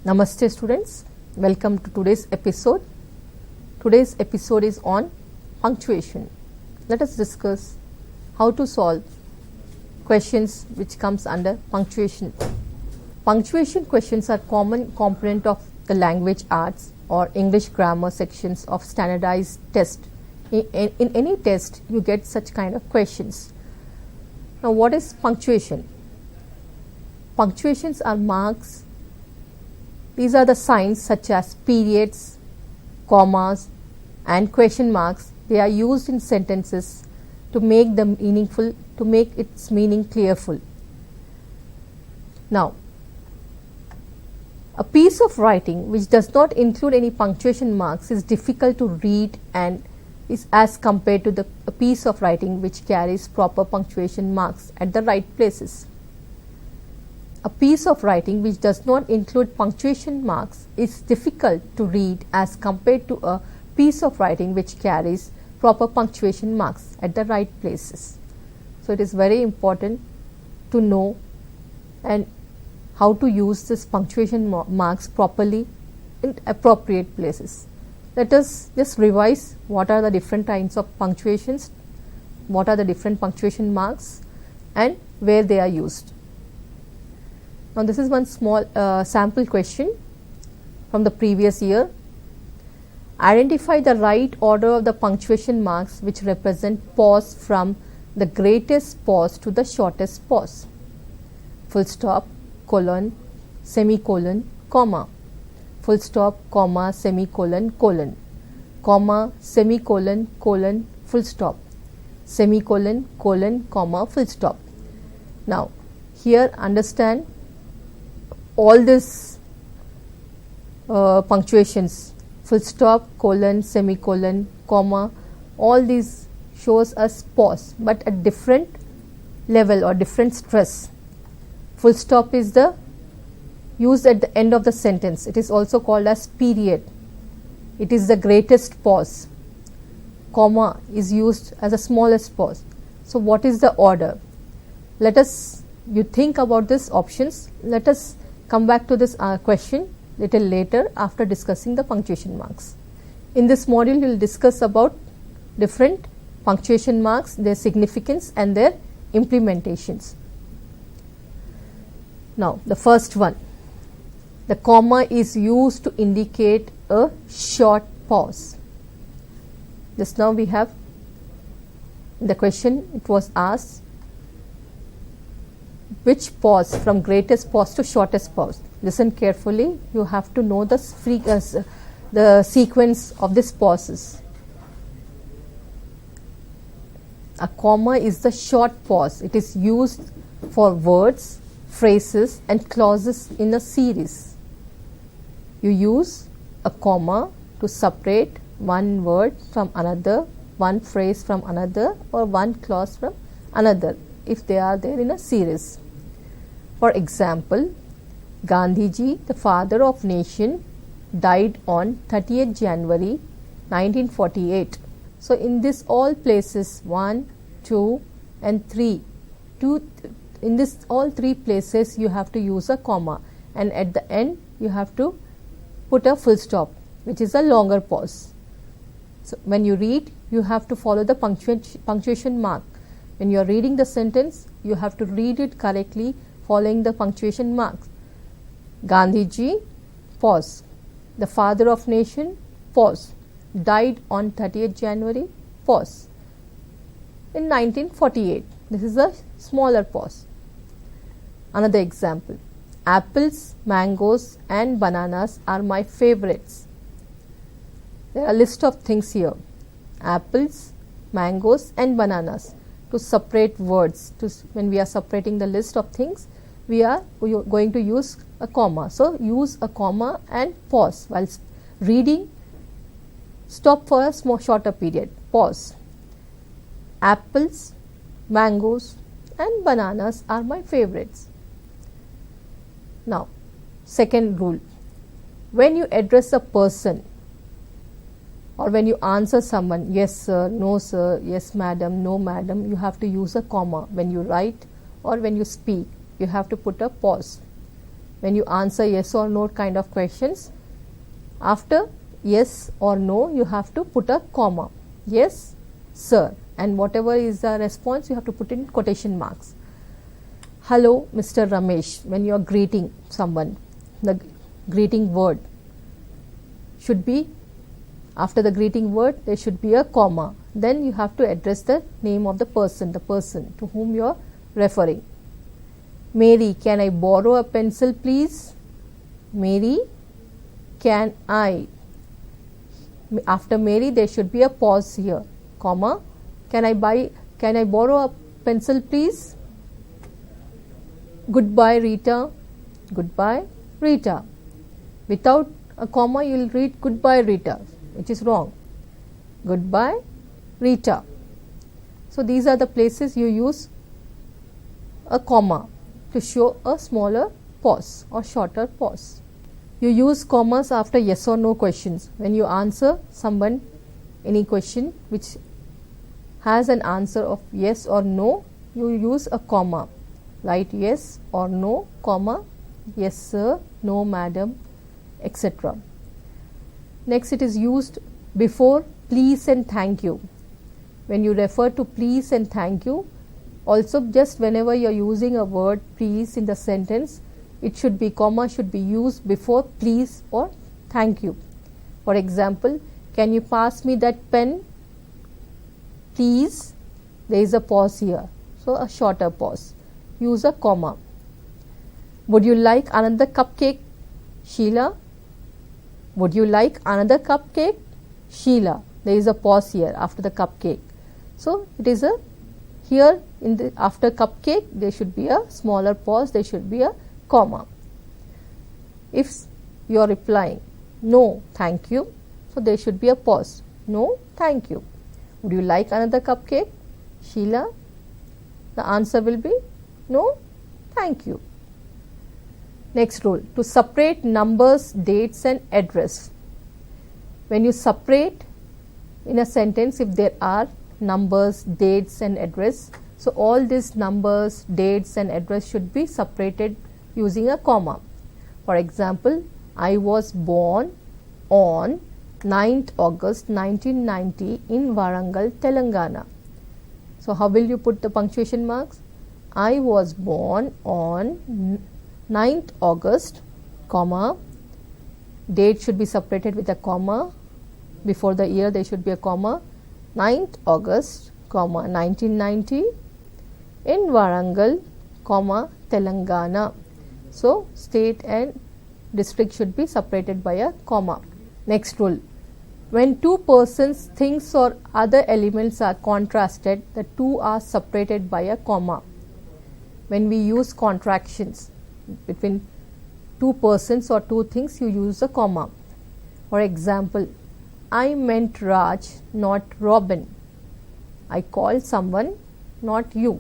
Namaste students, welcome to today's episode. Today's episode is on punctuation. Let us discuss how to solve questions which comes under punctuation. Punctuation questions are common component of the language arts or English grammar sections of standardized test. In any test you get such kind of questions. Now what is punctuation? Punctuations are marks. These are the signs such as periods, commas and question marks. They are used in sentences to make them meaningful, to make its meaning clearful. Now, a piece of writing which does not include any punctuation marks is difficult to read and is as compared to a piece of writing which carries proper punctuation marks at the right places. A piece of writing which does not include punctuation marks is difficult to read as compared to a piece of writing which carries proper punctuation marks at the right places. So it is very important to know and how to use this punctuation marks properly in appropriate places. Let us just revise what are the different kinds of punctuations, what are the different punctuation marks and where they are used. Now this is one small sample question from the previous year. Identify the right order of the punctuation marks which represent pause from the greatest pause to the shortest pause. Full stop, colon, semicolon, comma. Full stop, comma, semicolon, colon. Comma, semicolon, colon, full stop. Semicolon, colon, comma, full stop. Now here understand all these punctuations, full stop, colon, semicolon, comma, all these shows us pause but at different level or different stress. Full stop is the used at the end of the sentence. It is also called as period. It is the greatest pause. Comma is used as the smallest pause. So what is the order? Let us, you think about these options. Let us come back to this question little later after discussing the punctuation marks. In this module we will discuss about different punctuation marks, their significance and their implementations. Now the first one, the comma is used to indicate a short pause. Just now we have in the question it was asked which pause from greatest pause to shortest pause. Listen carefully, you have to know the sequence of these pauses. A comma is the short pause. It is used for words, phrases and clauses in a series. You use a comma to separate one word from another, one phrase from another or one clause from another if they are there in a series. For example, Gandhiji, the father of nation, died on 30th January 1948. So in this all places 1, 2 and 3, in this all three places you have to use a comma and at the end you have to put a full stop which is a longer pause. So when you read you have to follow the punctuation mark. When you are reading the sentence you have to read it correctly following the punctuation marks. Gandhiji, pause. The father of nation, pause. Died on 30th January, pause. In 1948, this is a smaller pause. Another example, apples, mangoes and bananas are my favorites. There are a list of things here. Apples, mangoes and bananas. To separate words, when we are separating the list of things, we are going to use a comma. So use a comma and pause while reading. Stop for a shorter period. Pause. Apples, mangoes and bananas are my favorites. Now, second rule. When you address a person or when you answer someone, yes sir, no sir, yes madam, no madam, you have to use a comma. When you write or when you speak, you have to put a pause. when you answer yes or no kind of questions, after yes or no you have to put a comma. Yes, sir, and whatever is the response you have to put in quotation marks. Hello, Mr. Ramesh, when you are greeting someone, the greeting word should be, after the greeting word there should be a comma. Then you have to address the name of the person to whom you are referring. Mary, can I borrow a pencil please? Mary, can I? After Mary there should be a pause here, comma. Can I borrow a pencil please? Goodbye Rita. Goodbye Rita. Without a comma you will read goodbye Rita, which is wrong. Goodbye Rita. So these are the places you use a comma to show a smaller pause or shorter pause. You use commas after yes or no questions. When you answer someone any question which has an answer of yes or no, you use a comma. Write yes or no, comma, yes sir, no madam, etc. Next, it is used before please and thank you. When you refer to please and thank you, also just whenever you are using a word please in the sentence, it should be, comma should be used before please or thank you. For example, can you pass me that pen please? There is a pause here, so a shorter pause. Use a comma. Would you like another cupcake, Sheila? Would you like another cupcake, Sheila? There is a pause here after the cupcake. So it is a, here in the after cupcake there should be a smaller pause, there should be a comma. If you are replying no thank you, so there should be a pause. No thank you. Would you like another cupcake, Sheila? The answer will be no thank you. Next rule, to separate numbers, dates and address. When you separate in a sentence, if there are numbers, dates and address, so all these numbers, dates and address should be separated using a comma. For example, I was born on 9th August 1990 in Warangal, Telangana. So how will you put the punctuation marks? I was born on 9th August, comma, date should be separated with a comma, before the year there should be a comma, 9th August, comma, 1990 in Warangal, comma, Telangana. So state and district should be separated by a comma. Next rule, when two persons, things or other elements are contrasted, the two are separated by a comma. When we use contractions between two persons or two things, you use a comma. For example, I meant Raj, not Robin. I called someone, not you.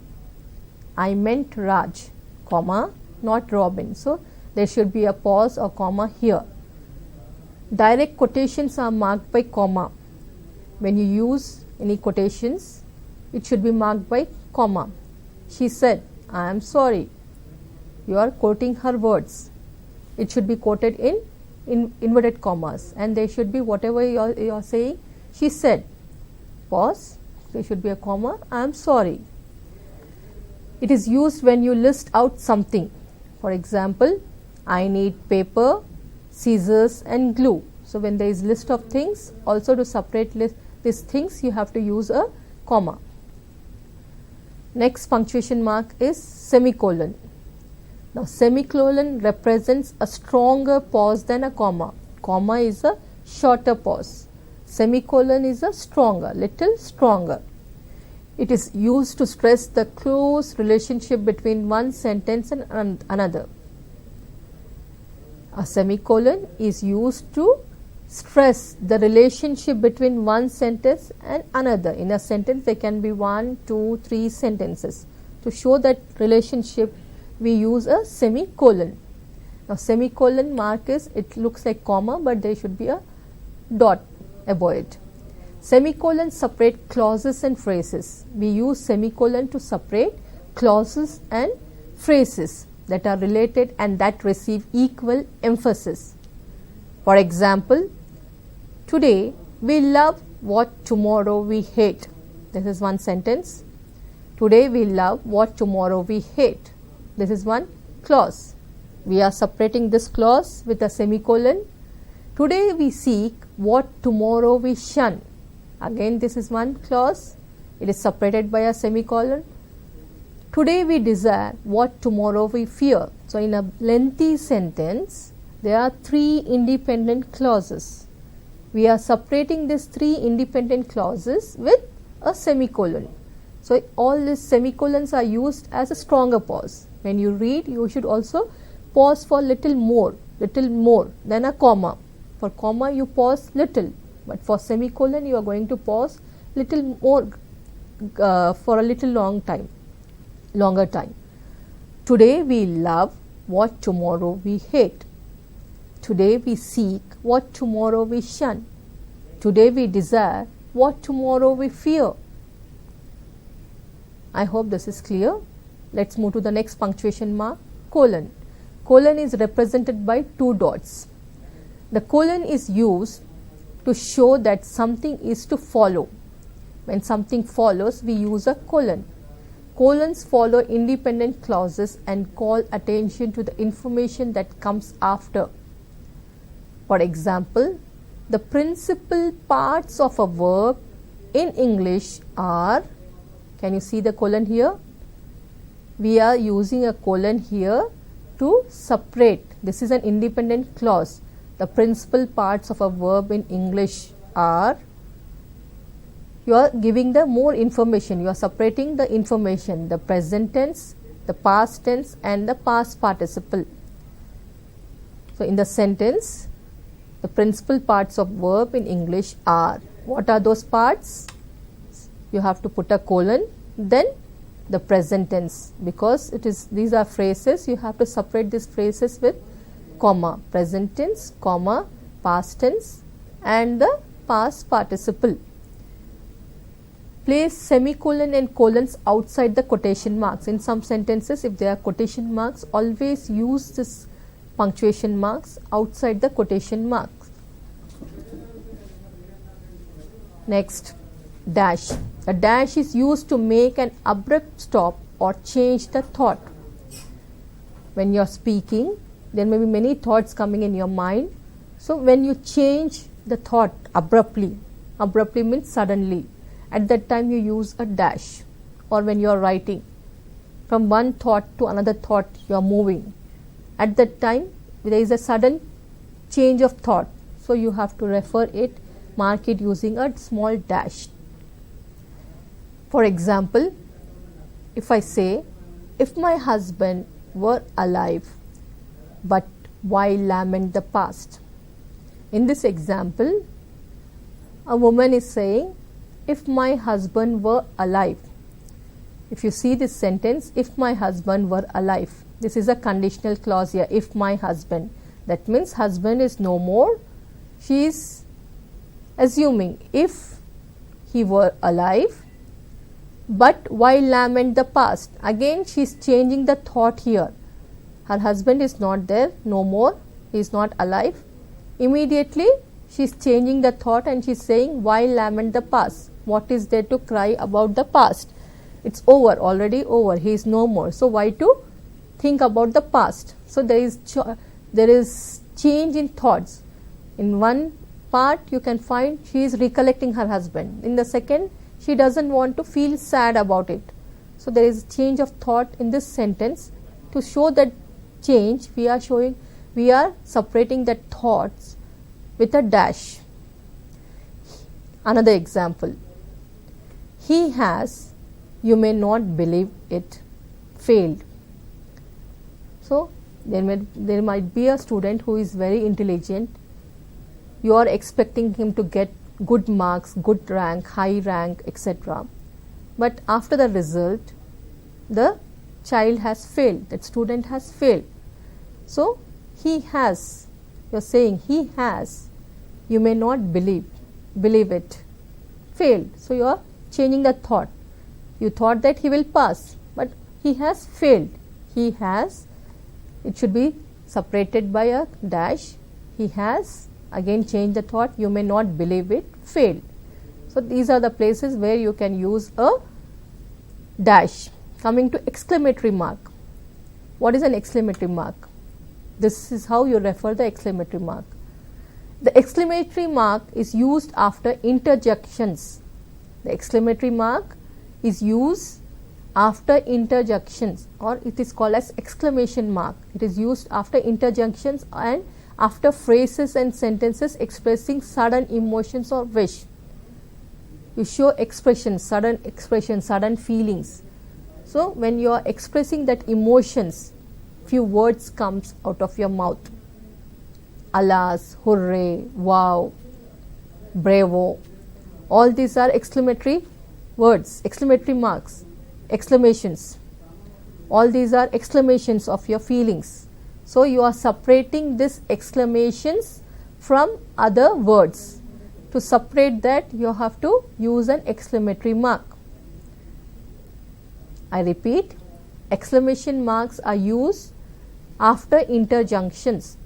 I meant Raj, comma, not Robin. So there should be a pause or comma here. Direct quotations are marked by comma. When you use any quotations, it should be marked by comma. She said, I am sorry. You are quoting her words. It should be quoted in inverted commas, and there should be whatever you are saying. She said, pause, there should be a comma, I am sorry. It is used when you list out something. For example, I need paper, scissors and glue. So when there is list of things, also to separate these things you have to use a comma. Next punctuation mark is semicolon. Now semicolon represents a stronger pause than a comma. Comma is a shorter pause. Semicolon is a stronger, little stronger. It is used to stress the close relationship between one sentence and another. A semicolon is used to stress the relationship between one sentence and another. In a sentence there can be 1, 2, 3 sentences. To show that relationship we use a semicolon. Now semicolon mark is, it looks like comma but there should be a dot above it. Semicolons separate clauses and phrases. We use semicolon to separate clauses and phrases. that are related and that receive equal emphasis. For example, today we love what tomorrow we hate. This is one sentence. Today we love what tomorrow we hate. This is one clause. We are separating this clause with a semicolon. Today we seek what tomorrow we shun. Again, this is one clause. It is separated by a semicolon. Today we desire what tomorrow we fear. So, in a lengthy sentence, there are three independent clauses. We are separating these three independent clauses with a semicolon. So, all these semicolons are used as a stronger pause. When you read, you should also pause for little more than a comma. For comma, you pause little, but for semicolon, you are going to pause little more for a little longer time. Today we love what tomorrow we hate. Today we seek what tomorrow we shun. Today we desire what tomorrow we fear. I hope this is clear. Let's move to the next punctuation mark, colon. Colon is represented by two dots. The colon is used to show that something is to follow. When something follows, we use a colon. Colons follow independent clauses and call attention to the information that comes after. For example, the principal parts of a verb in English are, can you see the colon here? We are using a colon here to separate. This is an independent clause. The principal parts of a verb in English are, you are giving the more information, you are separating the information, the present tense, the past tense and the past participle. So, in the sentence, the principal parts of verb in English are, what are those parts? You have to put a colon, then the present tense, because it is, these are phrases, you have to separate these phrases with comma, present tense, comma, past tense and the past participle. Place semicolon and colons outside the quotation marks. In some sentences, if there are quotation marks, always use this punctuation marks outside the quotation marks. Next, dash. A dash is used to make an abrupt stop or change the thought. When you are speaking, there may be many thoughts coming in your mind. So, when you change the thought abruptly means suddenly, at that time you use a dash. Or when you are writing, from one thought to another thought you are moving. At that time there is a sudden change of thought. So, you have to refer it, mark it using a small dash. For example, if I say, if my husband were alive, but why lament the past? In this example, a woman is saying, if my husband were alive. If you see this sentence, if my husband were alive, this is a conditional clause here, if my husband. That means husband is no more. She is assuming if he were alive, but why lament the past? Again she is changing the thought here. Her husband is not there, no more, he is not alive. Immediately she is changing the thought and she is saying, why lament the past? What is there to cry about the past? It's over, already over, he is no more. So, why to think about the past? So, there is change in thoughts. In one part you can find she is recollecting her husband. In the second, she doesn't want to feel sad about it. So, there is change of thought in this sentence. To show that change, we are separating the thoughts with a dash. Another example, he has, you may not believe it, failed. So, there might be a student who is very intelligent. You are expecting him to get good marks, good rank, high rank, etc. But after the result, the child has failed, that student has failed. So, he has, you are saying he has, you may not believe it, failed. So, you are changing the thought. You thought that he will pass, but he has failed. He has, it should be separated by a dash. He has again changed the thought, you may not believe it, failed. So these are the places where you can use a dash. Coming to exclamatory mark. What is an exclamatory mark? This is how you refer the exclamatory mark. The exclamatory mark is used after interjections. The exclamatory mark is used after interjections, or it is called as exclamation mark. It is used after interjections and after phrases and sentences expressing sudden emotions or wish. You show expressions, sudden feelings. So when you are expressing that emotions, few words comes out of your mouth. Alas, hooray, wow, bravo. All these are exclamatory words, exclamatory marks, exclamations. All these are exclamations of your feelings. So you are separating these exclamations from other words. To separate that, you have to use an exclamatory mark. I repeat, exclamation marks are used after interjections,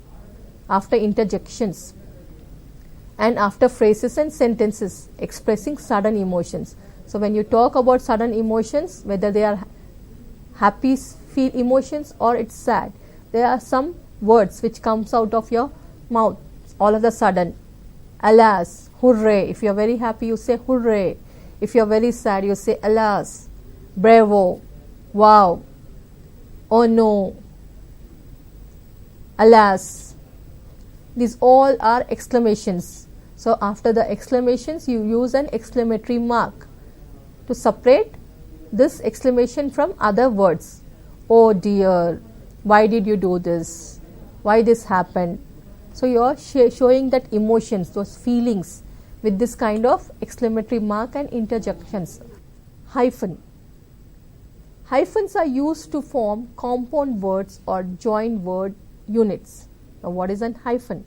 and after phrases and sentences expressing sudden emotions. So when you talk about sudden emotions, whether they are happy feel emotions or it's sad, there are some words which comes out of your mouth all of a sudden. Alas, hooray. If you are very happy, you say hooray. If you are very sad, you say alas, bravo, wow, oh no, alas. These all are exclamations. So after the exclamations, you use an exclamatory mark to separate this exclamation from other words. Oh dear, why did you do this? Why this happened? So you are showing that emotions, those feelings, with this kind of exclamatory mark and interjections. Hyphen. Hyphens are used to form compound words or join word units. Now what is an hyphen?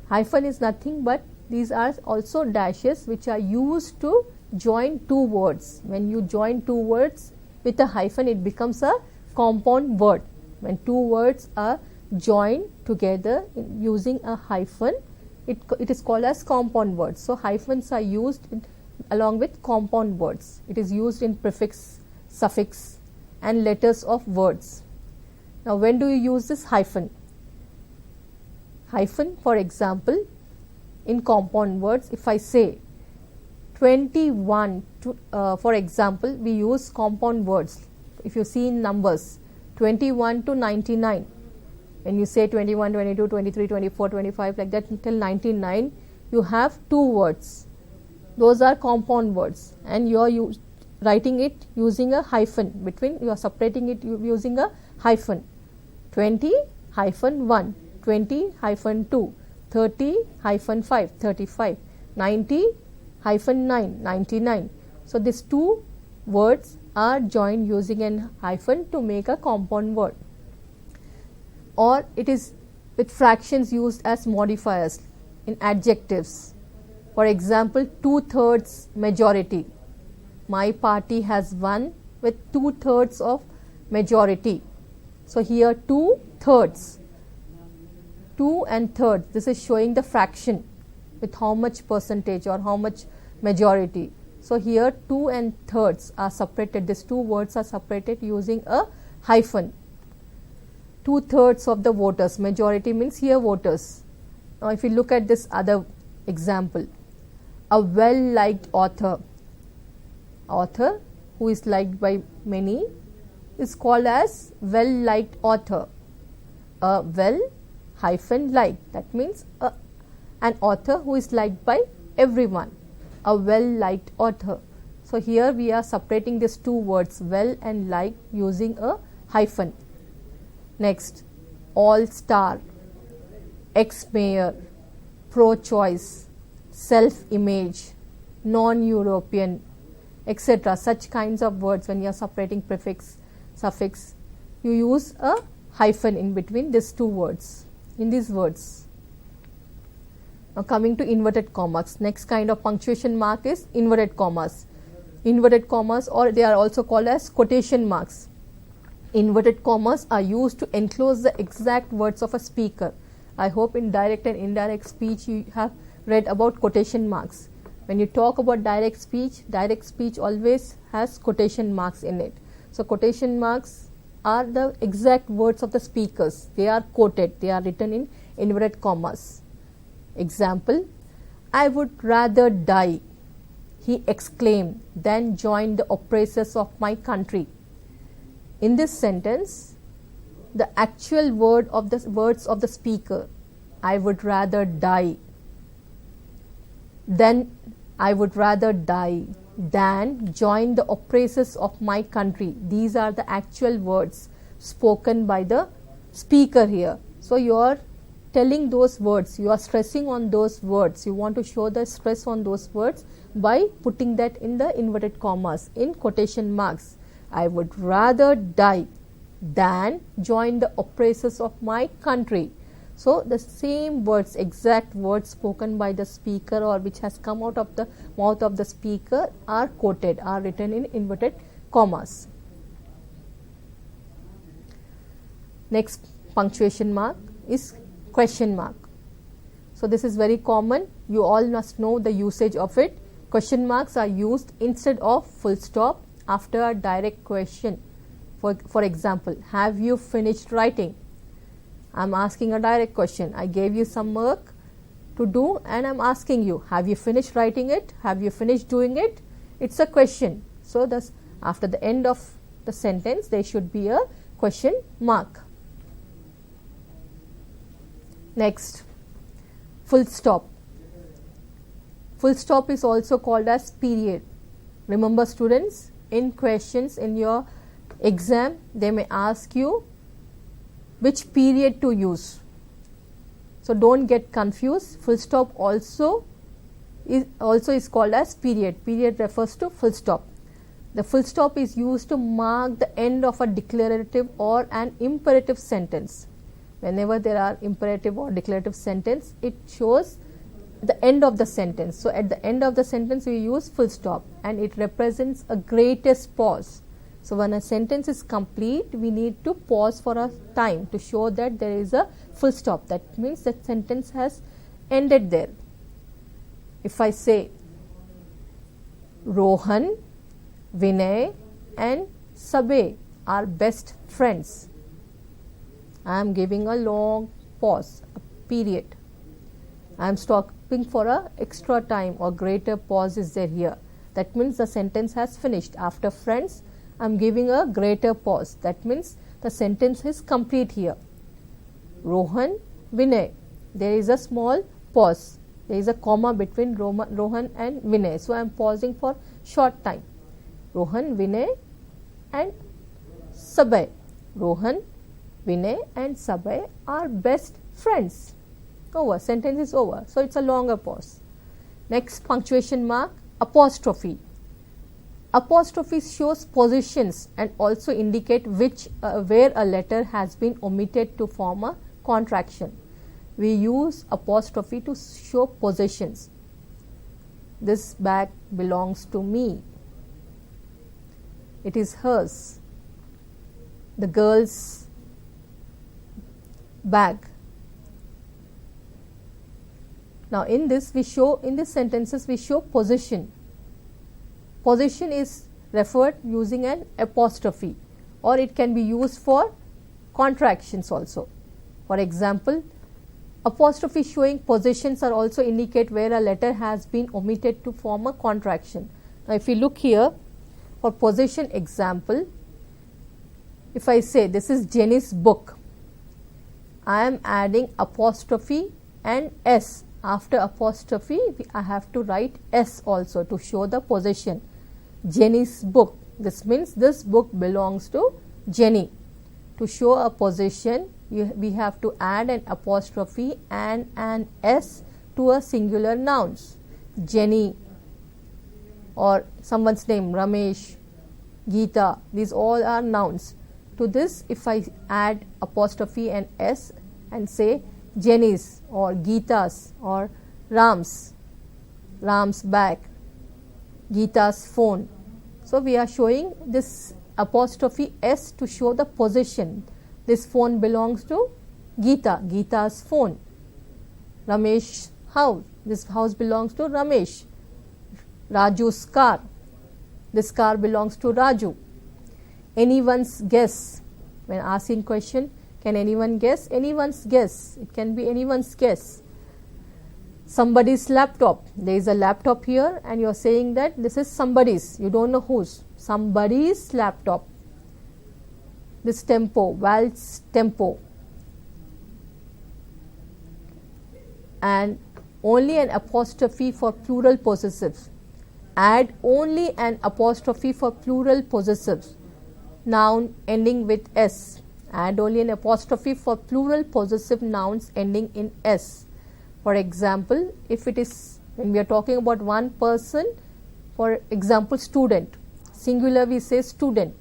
Hyphen is nothing but these are also dashes which are used to join two words. When you join two words with a hyphen, it becomes a compound word. When two words are joined together using a hyphen, it is called as compound words. So hyphens are used along with compound words. It is used in prefix, suffix and letters of words. Now when do you use this hyphen? Hyphen, for example, in compound words, if I say 21 to, for example, we use compound words. If you see in numbers, 21 to 99, when you say 21, 22, 23, 24, 25, like that until 99, you have two words. Those are compound words, and you are writing it using a hyphen between, you are separating it using a hyphen. 20 hyphen 1, 20 hyphen 2, 30 hyphen 5, 35, 90 hyphen 9, 99. So these two words are joined using an hyphen to make a compound word. Or it is with fractions used as modifiers in adjectives. For example, 2/3 majority. My party has won with 2/3 of majority. So here 2/3. 2 and third, this is showing the fraction with how much percentage or how much majority. So here 2 and thirds are separated, these two words are separated using a hyphen. 2/3 of the voters, majority means here voters. Now if you look at this other example, a well liked author who is liked by many is called as well liked author. A well hyphen liked, that means an author who is liked by everyone, a well liked author. So here we are separating these two words, well and like, using a hyphen. Next, all star, ex mayor, pro choice, self image, non European, etc. Such kinds of words, when you are separating prefix, suffix, you use a hyphen in between these two words, in these words. Now coming to inverted commas, next kind of punctuation mark is inverted commas. Inverted commas, or they are also called as quotation marks. Inverted commas are used to enclose the exact words of a speaker. I hope in direct and indirect speech you have read about quotation marks. When you talk about direct speech always has quotation marks in it. So quotation marks are the exact words of the speakers. They are quoted, they are written in inverted commas. Example, I would rather die, he exclaimed, than join the oppressors of my country. In this sentence, the actual words of the speaker, I would rather die, then I would rather die than join the oppressors of my country. These are the actual words spoken by the speaker here. So you are telling those words, you are stressing on those words, you want to show the stress on those words by putting that in the inverted commas, in quotation marks. I would rather die than join the oppressors of my country. So the same words, exact words spoken by the speaker or which has come out of the mouth of the speaker are quoted, are written in inverted commas. Next punctuation mark is question mark. So this is very common, you all must know the usage of it. Question marks are used instead of full stop after a direct question. For example, have you finished writing? I am asking a direct question. I gave you some work to do and I am asking you, have you finished writing it? Have you finished doing it? It's a question. So thus after the end of the sentence there should be a question mark. Next, full stop. Full stop is also called as period. Remember students, in questions in your exam they may ask you which period to use. So don't get confused. Full stop also is called as period. Period refers to full stop. The full stop is used to mark the end of a declarative or an imperative sentence. Whenever there are imperative or declarative sentence, it shows the end of the sentence. So at the end of the sentence we use full stop and it represents a greatest pause. So when a sentence is complete, we need to pause for a time to show that there is a full stop. That means that sentence has ended there. If I say Rohan, Vinay and Sabe are best friends, I am giving a long pause, a period. I am stopping for a extra time or greater pause is there here. That means the sentence has finished. After friends, I am giving a greater pause. That means the sentence is complete here. Rohan, Vinay. There is a small pause. There is a comma between Rohan and Vinay. So I am pausing for short time. Rohan, Vinay and Sabay. Rohan, Vinay and Sabay are best friends. Over. Sentence is over. So it's a longer pause. Next, punctuation mark, apostrophe. Apostrophe shows positions and also indicate where a letter has been omitted to form a contraction. We use apostrophe to show positions. This bag belongs to me. It is hers. The girl's bag. Now in these sentences we show position. Position is referred using an apostrophe or it can be used for contractions also. For example, apostrophe showing positions are also indicate where a letter has been omitted to form a contraction. Now if we look here for position example, if I say this is Jenny's book, I am adding apostrophe and S. After apostrophe I have to write S also to show the position. Jenny's book. This means this book belongs to Jenny. To show a position we have to add an apostrophe and an S to a singular nouns. Jenny or someone's name, Ramesh, Geeta, these all are nouns. To this if I add apostrophe and S and say Jenny's or Geeta's or Ram's bag, Geeta's phone. So we are showing this apostrophe S to show the possession. This phone belongs to Geeta, Geeta's phone. Ramesh house, this house belongs to Ramesh. Raju's car, this car belongs to Raju. Anyone's guess, when asking question, can anyone guess? Anyone's guess, it can be anyone's guess. Somebody's laptop, there is a laptop here and you are saying that this is somebody's, you don't know whose, somebody's laptop. This tempo, waltz tempo. And only an apostrophe for plural possessives. Add only an apostrophe for plural possessives. Noun ending with S. Add only an apostrophe for plural possessive nouns ending in S. For example, if it is, when we are talking about one person, for example, student. Singular we say student.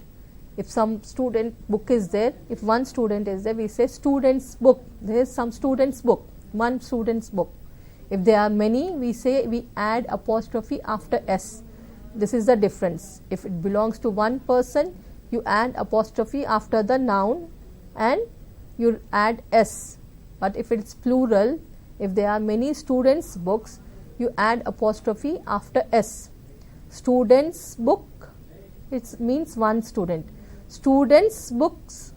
If some student book is there, if one student is there, we say student's book. There is some student's book, one student's book. If there are many, we say we add apostrophe after S. This is the difference. If it belongs to one person, you add apostrophe after the noun and you add S. But if it's plural, if there are many students' books, you add apostrophe after S. Student's book, it means one student. Students' books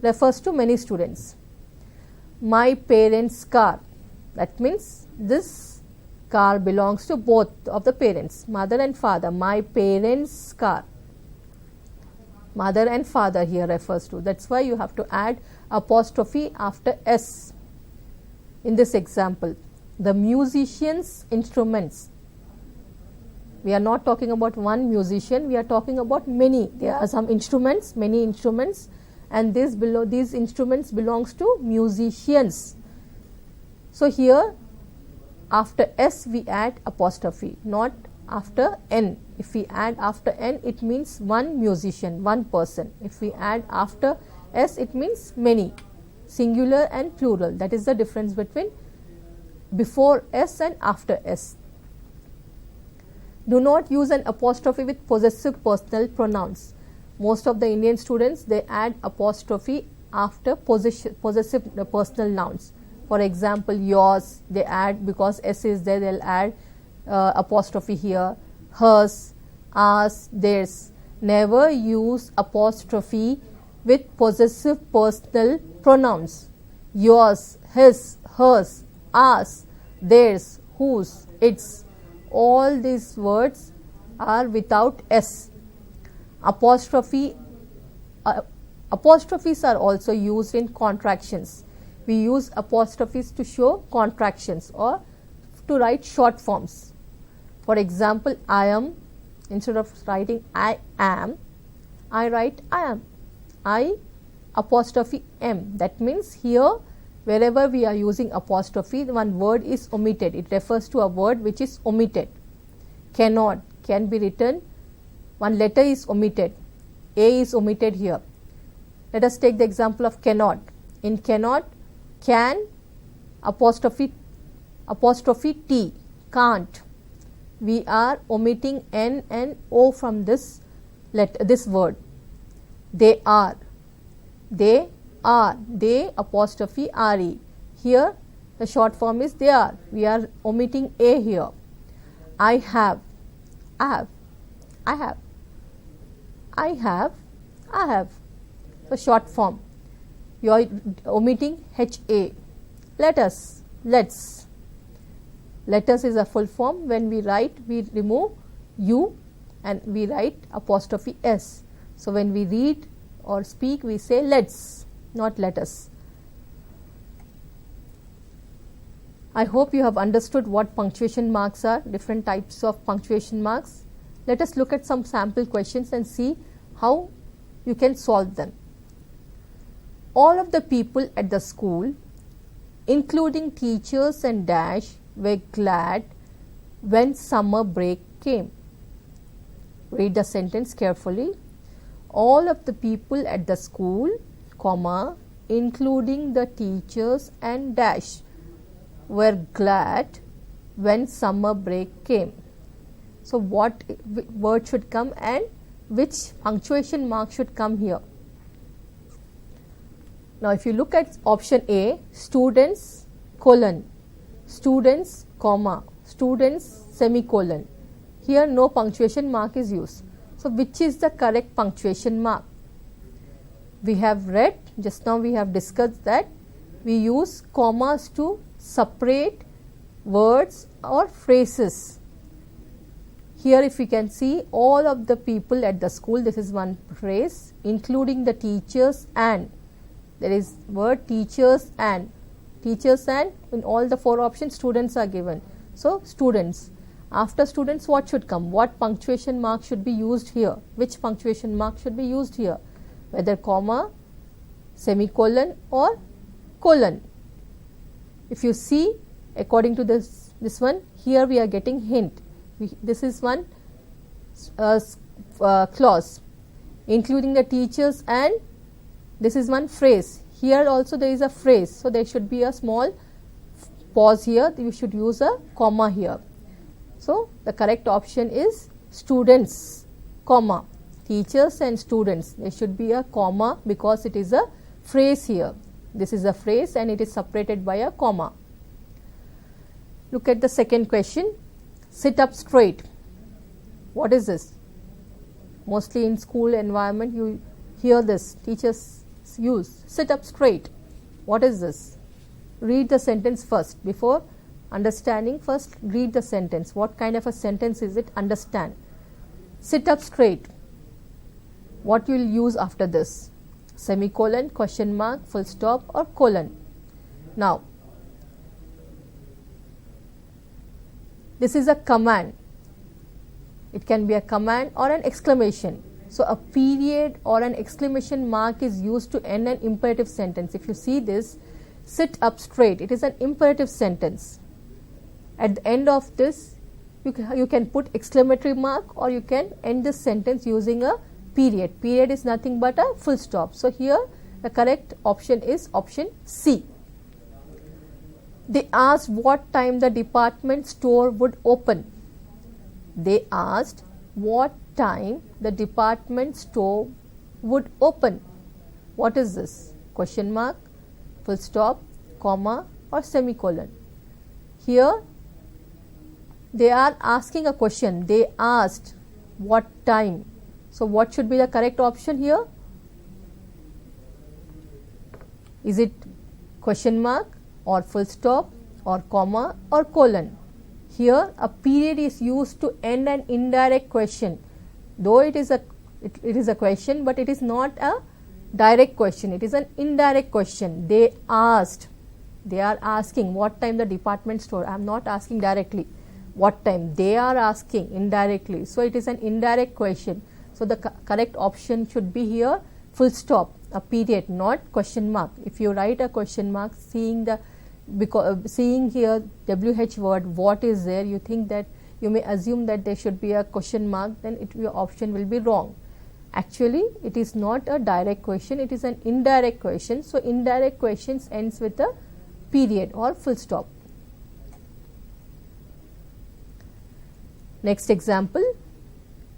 refers to many students. My parents' car, that means this car belongs to both of the parents, mother and father. My parents' car. Mother and father here refers to. That's why you have to add apostrophe after S. In this example, the musician's instruments. We are not talking about one musician, we are talking about many. There are some instruments, many instruments, and these instruments belongs to musicians. So here after S we add apostrophe, not after N. If we add after N, it means one musician, one person. If we add after S, it means many, singular and plural. That is the difference between before S and after S. Do not use an apostrophe with possessive personal pronouns. Most of the Indian students, they add apostrophe after possessive personal nouns. For example, yours, they add, because S is there, they'll add apostrophe here. Hers, ours, theirs. Never use apostrophe with possessive personal pronouns. Yours, his, hers, ours, theirs, whose, its. All these words are without S. Apostrophes are also used in contractions. We use apostrophes to show contractions or to write short forms. For example, I am, instead of writing I am, I write I am. I apostrophe am. That means here wherever we are using apostrophe, one word is omitted. It refers to a word which is omitted. Cannot can be written, one letter is omitted. A is omitted here. Let us take the example of cannot. In cannot, can apostrophe T, can't. We are omitting N and O from this word. They are. They apostrophe RE. Here the short form is they are. We are omitting A here. I have. The short form. You are omitting HA. Let us. Let's. Letters is a full form. When we write, we remove U and we write apostrophe S. So when we read or speak, we say let's, not let us. I hope you have understood what punctuation marks are, different types of punctuation marks. Let us look at some sample questions and see how you can solve them. All of the people at the school, including teachers and dash, were glad when summer break came. Read the sentence carefully. All of the people at the school, comma, including the teachers and dash, were glad when summer break came. So what word should come and which punctuation mark should come here. Now, if you look at option A, students colon, students comma, students semicolon. Here no punctuation mark is used. So, which is the correct punctuation mark? We have read, just now we have discussed that we use commas to separate words or phrases. Here if we can see, all of the people at the school, this is one phrase, including the teachers and, there is word teachers and in all the four options students are given. So, students. After students, what should come? What punctuation mark should be used here? Which punctuation mark should be used here? Whether comma, semicolon or colon. If you see, according to this one, here we are getting hint. This is one clause, including the teachers and this is one phrase. Here also there is a phrase. So, there should be a small pause here. You should use a comma here. So, the correct option is students, comma, teachers and students. There should be a comma because it is a phrase here. This is a phrase and it is separated by a comma. Look at the second question. Sit up straight. What is this? Mostly in school environment you hear this. Teachers use sit up straight. What is this? Read the sentence first. Before understanding, first read the sentence. What kind of a sentence is it? Understand. Sit up straight. What you will use after this? Semicolon, question mark, full stop or colon. Now, this is a command. It can be a command or an exclamation. So, a period or an exclamation mark is used to end an imperative sentence. If you see this, sit up straight, it is an imperative sentence. At the end of this, you can put exclamatory mark or you can end this sentence using a period. Period is nothing but a full stop. So, here the correct option is option C. They asked what time the department store would open. They asked what time the department store would open. What is this? Question mark, full stop, comma or semicolon. Here they are asking a question. They asked what time. So, what should be the correct option here? Is it question mark or full stop or comma or colon? Here a period is used to end an indirect question. Though it is a question, but it is not a direct question. It is an indirect question. They asked. They are asking what time the department store. I am not asking directly. What time? They are asking indirectly. So, it is an indirect question. So, the correct option should be here full stop, a period, not question mark. If you write a question mark, seeing here WH word, what is there, you think that you may assume that there should be a question mark, then your option will be wrong. Actually, it is not a direct question, it is an indirect question. So, indirect questions ends with a period or full stop. Next example.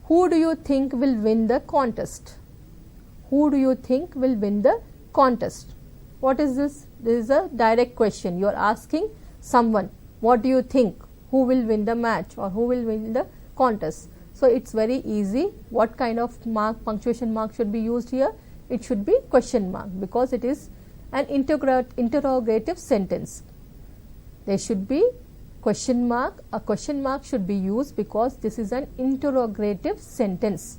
Who do you think will win the contest? Who do you think will win the contest? What is this? This is a direct question. You are asking someone, what do you think? Who will win the match or who will win the contest? So, it is very easy. What kind of mark, punctuation mark should be used here? It should be question mark because it is an interrogative sentence. There should be question mark. A question mark should be used because this is an interrogative sentence.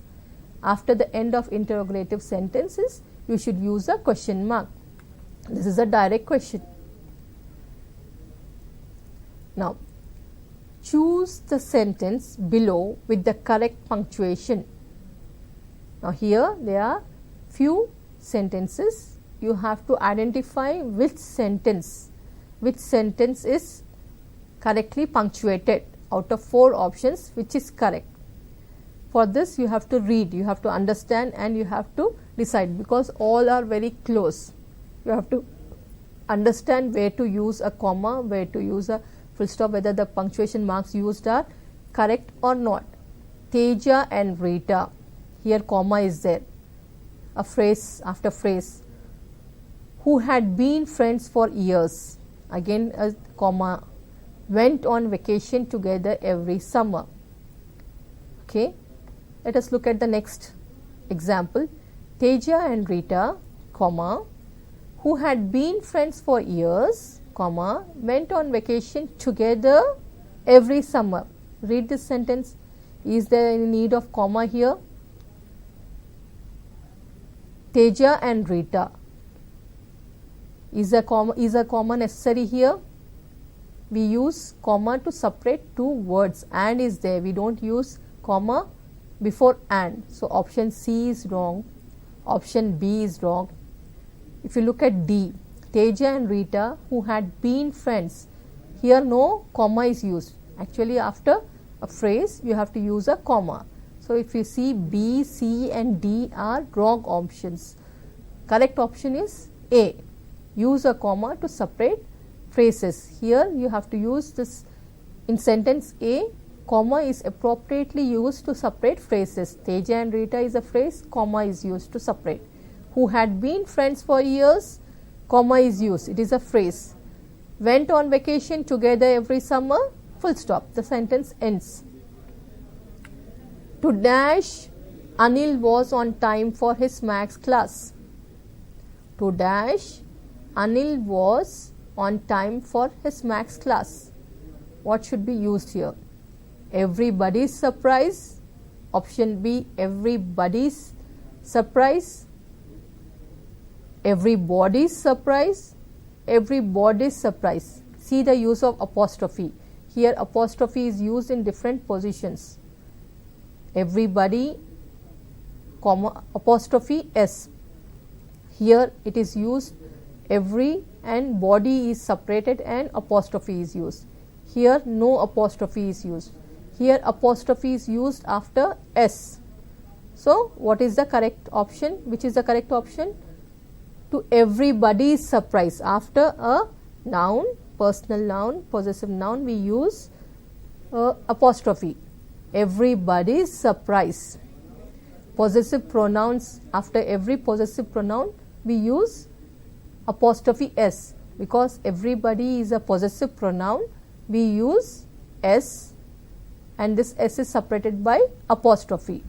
After the end of interrogative sentences, you should use a question mark. This is a direct question. Now, choose the sentence below with the correct punctuation. Now, here there are few sentences. You have to identify which sentence is correctly punctuated out of 4 options, which is correct. For this, you have to read, you have to understand and you have to decide because all are very close. You have to understand where to use a comma, where to use a full stop, whether the punctuation marks used are correct or not. Teja and Rita. here comma is there, a phrase after phrase. Who had been friends for years, again a comma, went on vacation together every summer. Okay, let us look at the next example. Teja and Rita, comma, who had been friends for years, comma, went on vacation together every summer. Read this sentence. Is there any need of comma here? Teja and Rita. Is a comma necessary here? We use comma to separate two words. And is there. We don't use comma before and. So option C is wrong. Option B is wrong. If you look at D, Teja and Rita, who had been friends, here no comma is used. Actually, after a phrase you have to use a comma. So if you see B, C and D are wrong options. Correct option is A. Use a comma to separate phrases. Here you have to use this in sentence A. Comma is appropriately used to separate phrases. Teja and Rita is a phrase, comma is used to separate. Who had been friends for years, comma is used. It is a phrase. Went on vacation together every summer, full stop. The sentence ends. To dash, Anil was on time for his maths class. To dash, Anil was on time for his maths class. What should be used here? Everybody's surprise. Option B, everybody's surprise. Everybody's surprise. Everybody's surprise. See the use of apostrophe. Here apostrophe is used in different positions. Everybody, comma, apostrophe S. Here it is used every and body is separated and apostrophe is used. Here no apostrophe is used. Here apostrophe is used after S. So what is the correct option? Which is the correct option? To everybody's surprise. After a noun, personal noun, possessive noun, we use apostrophe. Everybody's surprise. Possessive pronouns, after every possessive pronoun we use apostrophe S. Because everybody is a possessive pronoun, we use S and this S is separated by apostrophe.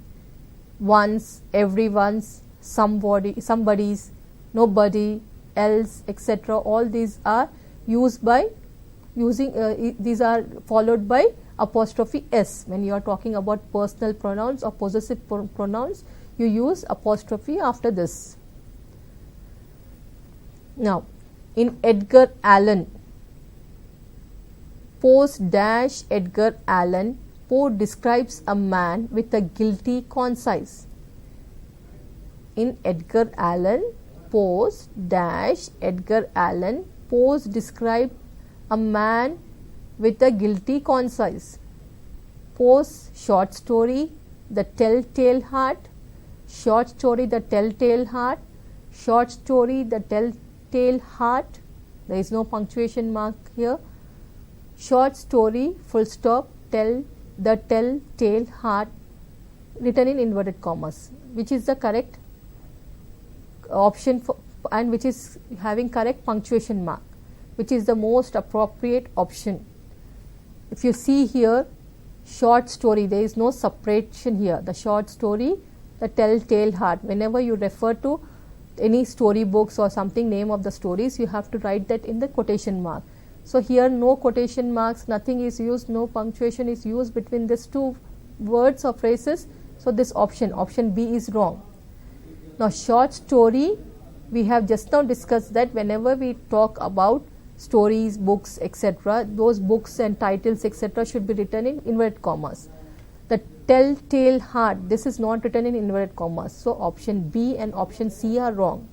Once, everyone's, somebody, somebody's, nobody, else, etc. All these are used by these are followed by apostrophe S. When you are talking about personal pronouns or possessive pronouns, you use apostrophe after this. Now, in Edgar Allan, Poe's dash Edgar Allan, Poe describes a man with a guilty conscience. In Edgar Allan, Poe's dash Edgar Allan, Poe describes a man with a guilty conscience. Poe's short story, The Telltale Heart, short story, The Telltale Heart, short story, The Telltale Heart. There is no punctuation mark here. Short story, full stop, The Telltale Heart, written in inverted commas. Which is the correct option for, and which is having correct punctuation mark? Which is the most appropriate option? If you see here, short story, there is no separation here. The short story, The Telltale Heart. Whenever you refer to any story books or something, name of the stories, you have to write that in the quotation mark. So here no quotation marks, nothing is used, no punctuation is used between these two words or phrases. So this option B is wrong. Now short story, we have just now discussed that whenever we talk about stories, books, etc., those books and titles, etc., should be written in inverted commas. The Telltale Heart, this is not written in inverted commas. So option B and option C are wrong.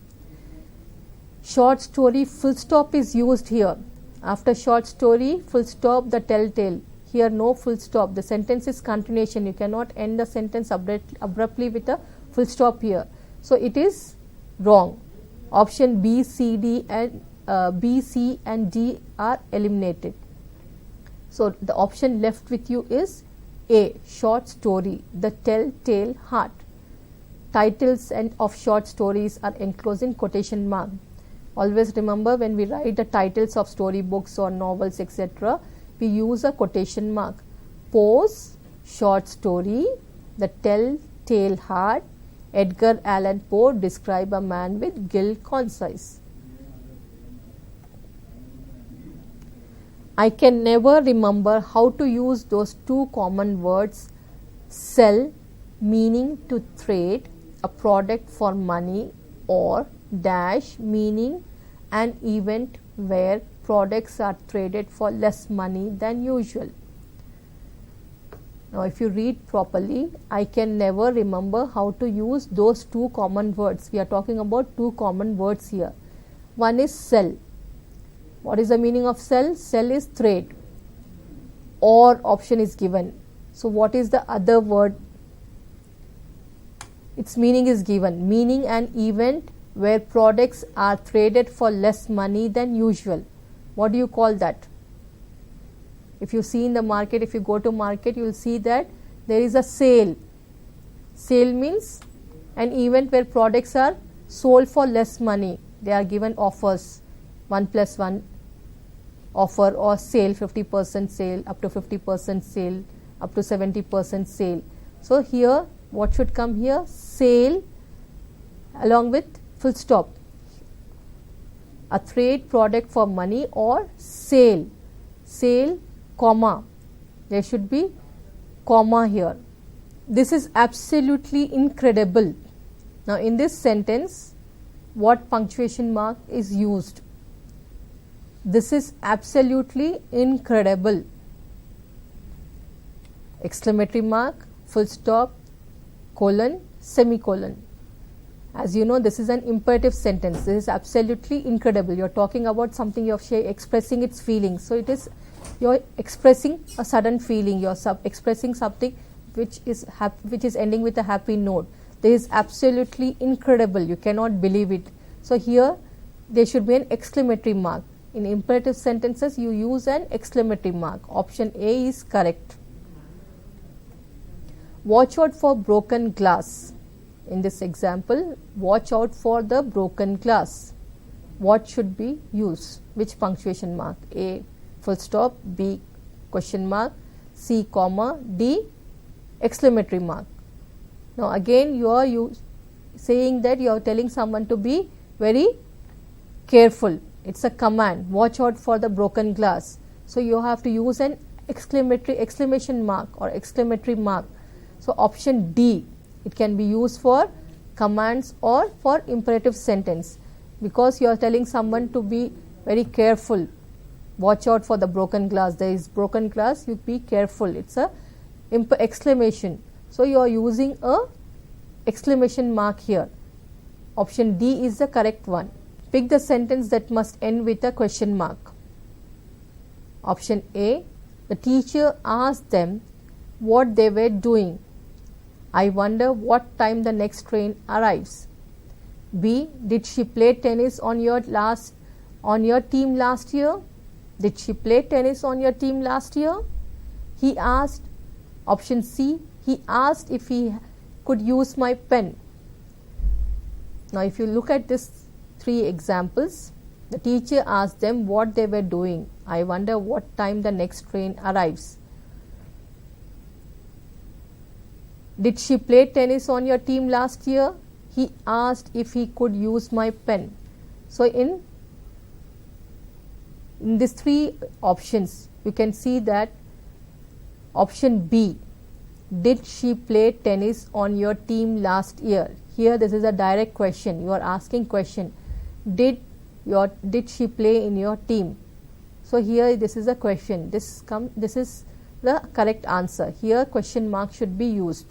Short story, full stop is used here. After short story, full stop, The Telltale. Here no full stop. The sentence is continuation. You cannot end the sentence abruptly with a full stop here. So it is wrong. Option B, C, D and B, C and D are eliminated. So the option left with you is A, short story, The Telltale Heart. titles and of short stories are enclosed in quotation mark. Always remember, when we write the titles of storybooks or novels, etc., we use a quotation mark. Poe's short story, The Tell-Tale Heart, Edgar Allan Poe describe a man with guilt conscience. I can never remember how to use those two common words, sell, meaning to trade a product for money, or dash, meaning an event where products are traded for less money than usual. Now, if you read properly, I can never remember how to use those two common words. We are talking about two common words here. One is sell. What is the meaning of sell? Sell is trade. Or option is given. So, what is the other word? Its meaning is given. Meaning an event where products are traded for less money than usual. What do you call that? If you see in the market, if you go to market, you will see that there is a sale. Sale means an event where products are sold for less money. They are given offers, 1+1 offer, or sale, 50% sale, up to 50% sale, up to 70% sale. So, here what should come here? Sale along with full stop. A trade product for money, or sale. Sale, comma. There should be comma here. This is absolutely incredible. Now, in this sentence, what punctuation mark is used? This is absolutely incredible. Exclamatory mark, full stop, colon, semicolon. As you know, this is an imperative sentence. This is absolutely incredible. You are talking about something, you are expressing its feelings. So, it is, you are expressing a sudden feeling, you are expressing something which is ending with a happy note. This is absolutely incredible. You cannot believe it. So, here there should be an exclamatory mark. In imperative sentences, you use an exclamatory mark. Option A is correct. Watch out for broken glass. In this example, watch out for the broken glass. What should be used? Which punctuation mark? A, full stop, B, question mark, C, comma, D, exclamatory mark. Now, again you are saying that you are telling someone to be very careful. It is a command. Watch out for the broken glass. So, you have to use an exclamation mark or exclamatory mark. So, option D, it can be used for commands or for imperative sentence, because you are telling someone to be very careful. Watch out for the broken glass. There is broken glass, you be careful. It is a exclamation. So, you are using a exclamation mark here. Option D is the correct one. Pick the sentence that must end with a question mark. Option A, the teacher asked them what they were doing. I wonder what time the next train arrives. B, did she play tennis on your team last year? Did she play tennis on your team last year? He asked. Option C, he asked if he could use my pen. Now, if you look at these three examples, the teacher asked them what they were doing. I wonder what time the next train arrives. Did she play tennis on your team last year? He asked if he could use my pen. So, in these three options, you can see that option B, did she play tennis on your team last year? Here this is a direct question. You are asking question. Did she play in your team? So, here this is a question. This is the correct answer. Here question mark should be used.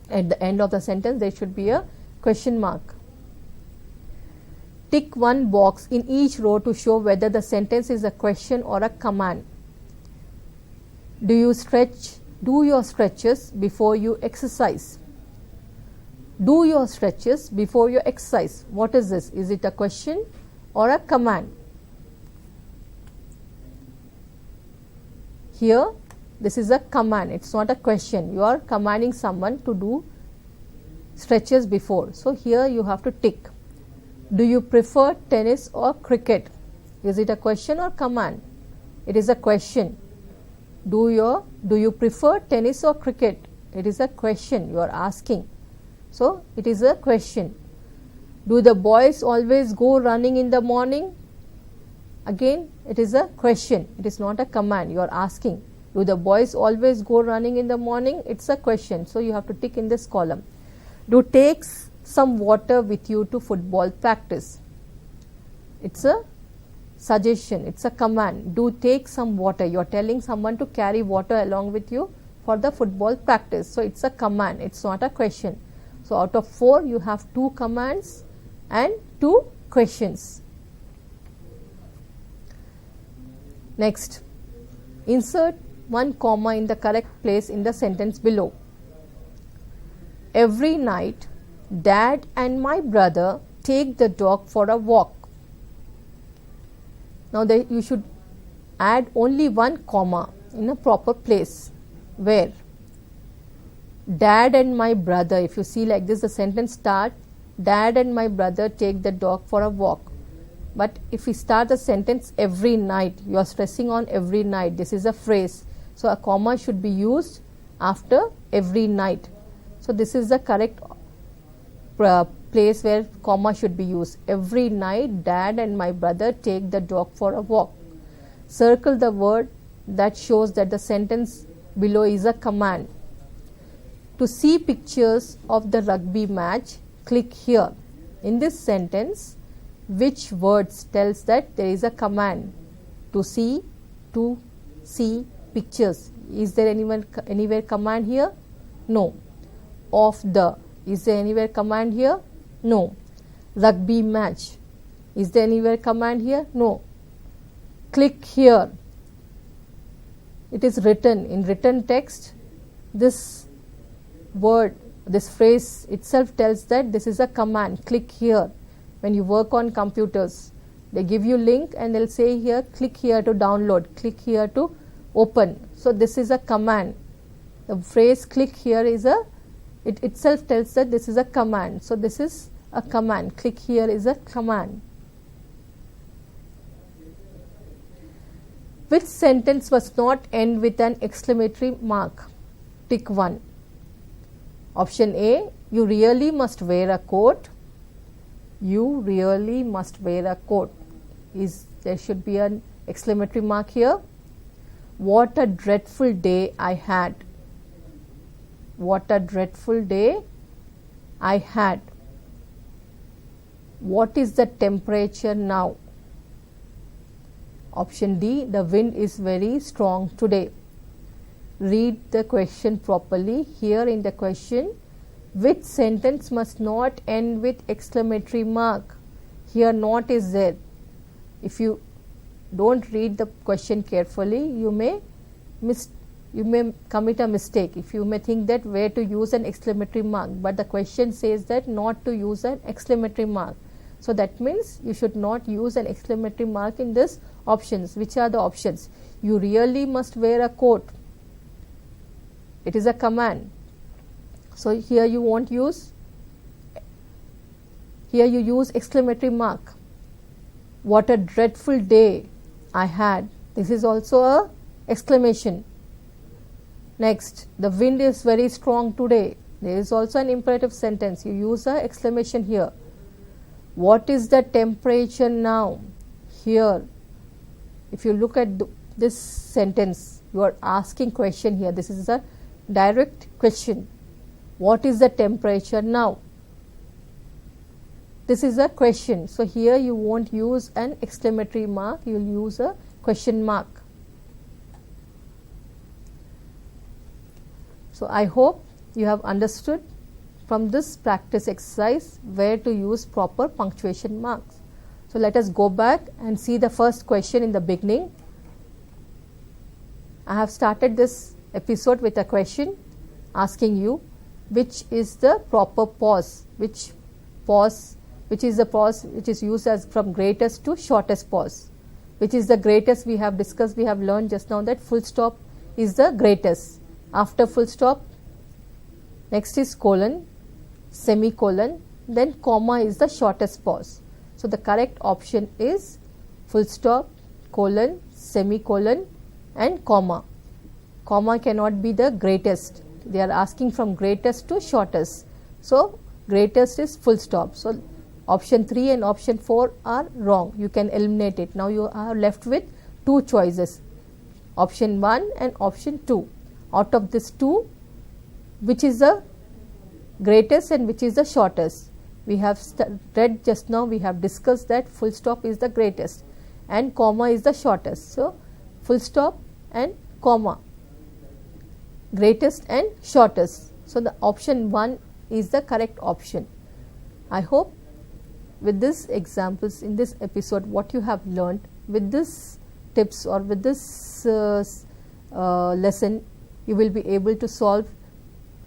At the end of the sentence, there should be a question mark. Tick one box in each row to show whether the sentence is a question or a command. Do your stretches before you exercise. Do your stretches before you exercise. What is this? Is it a question or a command? Here, this is a command. It is not a question. You are commanding someone to do stretches before. So here you have to tick. Do you prefer tennis or cricket? Is it a question or command? It is a question. Do you prefer tennis or cricket? It is a question you are asking. So it is a question. Do the boys always go running in the morning? Again, it is a question. It is not a command. You are asking. Do the boys always go running in the morning? It's a question. So you have to tick in this column. Do take some water with you to football practice? It's a suggestion. It's a command. Do take some water. You are telling someone to carry water along with you for the football practice. So it's a command. It's not a question. So out of 4, you have 2 commands and 2 questions. Next, insert 1 comma in the correct place in the sentence below. Every night, Dad and my brother take the dog for a walk. Now you should add only 1 comma in a proper place. Where? Dad and my brother. If you see like this, the sentence starts, Dad and my brother take the dog for a walk. But if we start the sentence every night, you are stressing on every night. This is a phrase. So a comma should be used after every night. So this is the correct place where comma should be used. Every night, Dad and my brother take the dog for a walk. Circle the word that shows that the sentence below is a command. To see pictures of the rugby match, click here. In this sentence, which words tells that there is a command? To see pictures. Is there anywhere command here? No. Of the. Is there anywhere command here? No. Rugby match. Is there anywhere command here? No. Click here. It is written in written text. This word, this phrase itself tells that this is a command. Click here. When you work on computers, they give you link and they'll say here, click here to download, click here to open. So this is a command. The phrase click here is it itself tells that this is a command. So this is a command. Click here is a command. Which sentence must not end with an exclamatory mark? Tick 1. Option A, you really must wear a coat. You really must wear a coat. There should be an exclamatory mark here. What a dreadful day I had. What a dreadful day I had. What is the temperature now? Option D, the wind is very strong today. Read the question properly. Here in the question, which sentence must not end with exclamatory mark? Here not is there. If you don't read the question carefully, you may commit a mistake. If you may think that where to use an exclamatory mark, but the question says that not to use an exclamatory mark. So that means you should not use an exclamatory mark in this options. Which are the options? You really must wear a coat. It is a command. So here you won't use, here you use exclamatory mark. What a dreadful day I had. This is also a exclamation. Next, the wind is very strong today. There is also an imperative sentence. You use a exclamation here. What is the temperature now? Here, if you look at this sentence, you are asking question here. This is a direct question. What is the temperature now? This is a question. So here you won't use an exclamatory mark, you will use a question mark. So I hope you have understood from this practice exercise where to use proper punctuation marks. So let us go back and see the first question in the beginning. I have started this episode with a question asking you which is the proper pause, which is the pause which is used as from greatest to shortest pause. Which is the greatest? We have discussed, we have learned just now that full stop is the greatest. After full stop, next is colon, semicolon, then comma is the shortest pause. So the correct option is full stop, colon, semicolon and comma. Comma cannot be the greatest. They are asking from greatest to shortest. So greatest is full stop. So option 3 and option 4 are wrong. You can eliminate it. Now you are left with two choices, option 1 and option 2. Out of this two, which is the greatest and which is the shortest? We have read just now, we have discussed that full stop is the greatest and comma is the shortest. So full stop and comma, greatest and shortest. So the option 1 is the correct option. I hope with these examples in this episode, what you have learned with this tips or with this lesson, you will be able to solve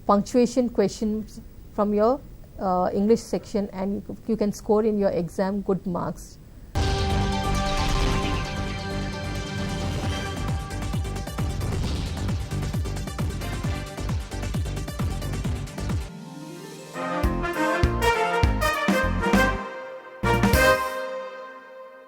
punctuation questions from your English section, and you can score in your exam good marks.